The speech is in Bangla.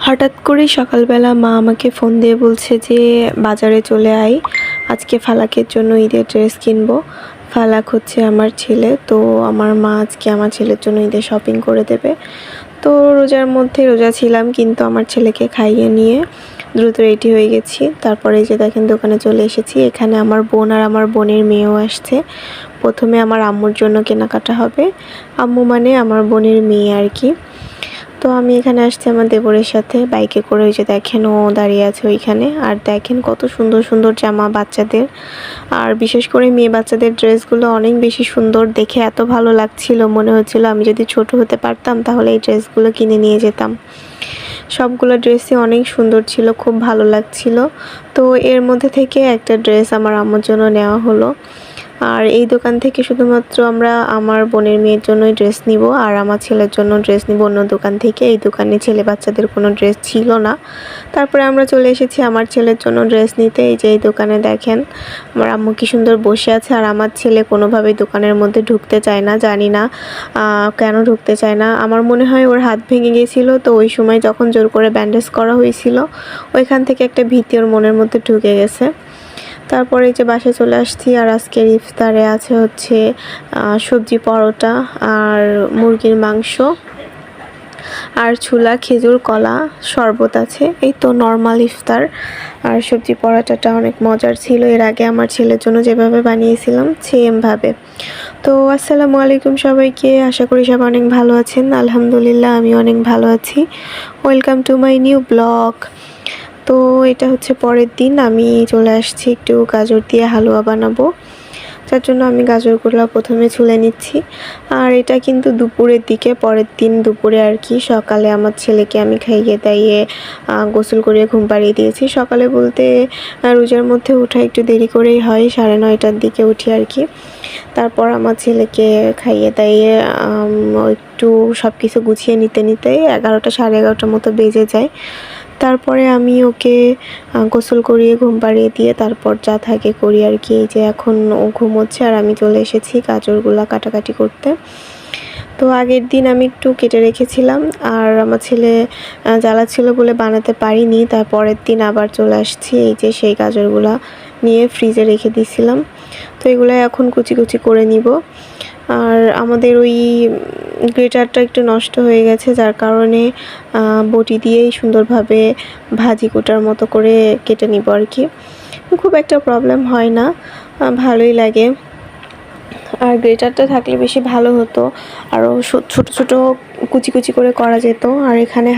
হঠাৎ করেই সকালবেলা মা আমাকে ফোন দিয়ে বলছে যে বাজারে চলে আয়, আজকে ফালাকের জন্য ঈদের ড্রেস কিনবো। ফালাক হচ্ছে আমার ছেলে, তো আমার মা আজকে আমার ছেলের জন্য ঈদের শপিং করে দেবে। তো রোজার মধ্যে রোজা ছিলাম, কিন্তু আমার ছেলেকে খাইয়ে নিয়ে দ্রুত রেডি হয়ে গেছি। তারপরে এই যে দেখেন দোকানে চলে এসেছি। এখানে আমার বোন আর আমার বোনের মেয়েও আসছে। প্রথমে আমার আম্মুর জন্য কেনাকাটা হবে। আম্মু মানে আমার বোনের মেয়ে আর কি। তো আমি এখানে আসছি আমার দেবরের সাথে বাইকে করে। ওই যে দেখেন ও দাঁড়িয়ে আছে ওইখানে। আর দেখেন কত সুন্দর সুন্দর জামা বাচ্চাদের, আর বিশেষ করে মেয়ে বাচ্চাদের ড্রেসগুলো অনেক বেশি সুন্দর। দেখে এত ভালো লাগছিল, মনে হচ্ছিল আমি যদি ছোট হতে পারতাম তাহলে এই ড্রেসগুলো কিনে নিয়ে যেতাম। সবগুলো ড্রেসই অনেক সুন্দর ছিল, খুব ভালো লাগছিল। তো এর মধ্যে থেকে একটা ড্রেস আমার আম্মুর জন্য নেওয়া হলো। আর এই দোকান থেকে শুধুমাত্র আমরা আমার বোনের মেয়ের জন্যই ড্রেস নিব, আর আমার ছেলের জন্য ড্রেস নিব অন্য দোকান থেকে। এই দোকানে ছেলে বাচ্চাদের কোনো ড্রেস ছিল না। তারপরে আমরা চলে এসেছি আমার ছেলের জন্য ড্রেস নিতে। এই যে এই দোকানে দেখেন আমার আম্মু কি সুন্দর বসে আছে, আর আমার ছেলে কোনোভাবেই দোকানের মধ্যে ঢুকতে চায় না। জানি না কেন ঢুকতে চায় না। আমার মনে হয় ওর হাত ভেঙে গিয়েছিলো, তো ওই সময় যখন জোর করে ব্যান্ডেজ করা হয়েছিল ওইখান থেকে একটা ভীতি ওর মনের মধ্যে ঢুকে গেছে। তারপরে এই যে বাসায় চলে আসছি। আর আজকের ইফতারে আছে হচ্ছে সবজি পরোটা আর মুরগির মাংস আর ছোলা, খেজুর, কলা, শরবত আছে। এই তো নর্মাল ইফতার। আর সবজি পরোটাটা অনেক মজার ছিল, এর আগে আমার ছেলের জন্য যেভাবে বানিয়েছিলাম সেমভাবে। তো আসসালামু আলাইকুম সবাইকে, আশা করি সবাই অনেক ভালো আছেন। আলহামদুলিল্লাহ আমি অনেক ভালো আছি। Welcome to my new blog. তো এটা হচ্ছে পরের দিন, আমি চলে আসছি একটু গাজর দিয়ে হালুয়া বানাবো, যার জন্য আমি গাজরগুলো প্রথমে ছুলে নিচ্ছি। আর এটা কিন্তু দুপুরের দিকে, পরের দিন দুপুরে আর কি। সকালে আমার ছেলেকে আমি খাইয়ে দাইয়ে গোসল করিয়ে ঘুম পাড়িয়ে দিয়েছি। সকালে বলতে রোজার মধ্যে ওঠা একটু দেরি করেই হয়, 9:30টার দিকে উঠি আর কি। তারপর আমার ছেলেকে খাইয়ে দাইয়ে একটু সব কিছু গুছিয়ে নিতে নিতে 11টা 11:30টার মতো বেজে যায়। তারপরে আমি ওকে গোসল করিয়ে ঘুম পাড়িয়ে দিয়ে তারপর যা থাকে করি আর কি। এই যে এখন ও ঘুমোচ্ছে আর আমি চলে এসেছি গাজরগুলা কাটাকাটি করতে। তো আগের দিন আমি একটু কেটে রেখেছিলাম, আর আমার ছেলে জ্বালাচ্ছিল বলে বানাতে পারিনি। তারপরের দিন আবার চলে আসছি। এই যে সেই গাজরগুলা নিয়ে ফ্রিজে রেখে দিয়েছিলাম। তো এগুলো এখন কুচি কুচি করে নিব। আর আমাদের ওই গ্রেটারটা একটু নষ্ট হয়ে গেছে, যার কারণে বটি দিয়েই সুন্দরভাবে ভাজি কোটার মতো করে কেটে নিব আর কি। খুব একটা প্রবলেম হয় না, ভালোই লাগে। আর গ্রেটারটা থাকলে বেশি ভালো হতো, আরও ছোট ছোট কুচি কুচি করে করা যেত। আর এখানে